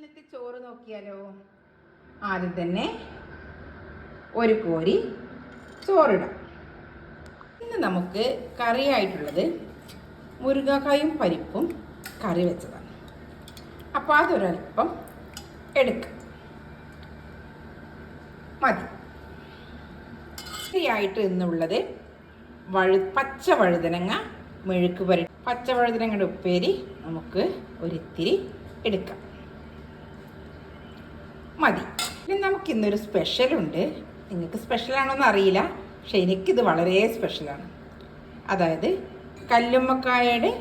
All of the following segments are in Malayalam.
ഇന്നത്തെ ചോറ് നോക്കിയാലോ. ആദ്യം തന്നെ ഒരു കോരി ചോറിടാം. ഇന്ന് നമുക്ക് കറിയായിട്ടുള്ളത് മുരിങ്ങക്കായും പരിപ്പും കറി വെച്ചതാണ്. അപ്പോൾ അതൊരൽപ്പം എടുക്കാം, മതി. കറിയായിട്ട് ഇന്നുള്ളത് പച്ച വഴുതനങ്ങ മെഴുക്ക് പുരട്ടി. പച്ച വഴുതനങ്ങയുടെ ഉപ്പേരി നമുക്ക് ഒരിത്തിരി എടുക്കാം, മതി. പിന്നെ നമുക്കിന്നൊരു സ്പെഷ്യലുണ്ട്. നിങ്ങൾക്ക് സ്പെഷ്യലാണോന്ന് അറിയില്ല, പക്ഷെ എനിക്കിത് വളരെ സ്പെഷ്യലാണ്. അതായത് കല്ലുമ്മക്കായയുടെ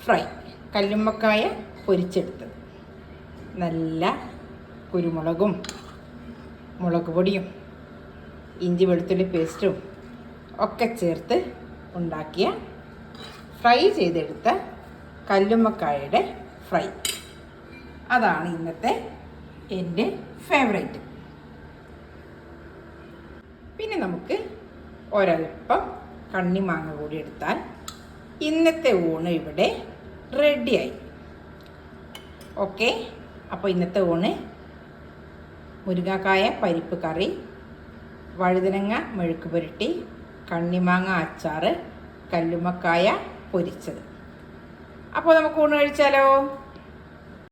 ഫ്രൈ, കല്ലുമ്മക്കായ പൊരിച്ചെടുത്തത്. നല്ല കുരുമുളകും മുളക് പൊടിയും ഇഞ്ചി വെളുത്തുള്ളി പേസ്റ്റും ഒക്കെ ചേർത്ത് ഉണ്ടാക്കിയ ഫ്രൈ ചെയ്തെടുത്ത കല്ലുമ്മക്കായയുടെ ഫ്രൈ. അതാണ് ഇന്നത്തെ എൻ്റെ ഫേവറേറ്റ്. പിന്നെ നമുക്ക് ഒരൽപ്പം കണ്ണിമാങ്ങ കൂടി എടുത്താൽ ഇന്നത്തെ ഊണ് ഇവിടെ റെഡിയായി. ഓക്കെ, അപ്പോൾ ഇന്നത്തെ ഊണ് മുരിങ്ങക്കായ പരിപ്പ് കറി, വഴുതനങ്ങ മെഴുക്ക് പുരട്ടി, കണ്ണിമാങ്ങ അച്ചാറ്, കല്ലുമ്മക്കായ പൊരിച്ചത്. അപ്പോൾ നമുക്ക് ഊണ് കഴിച്ചാലോ.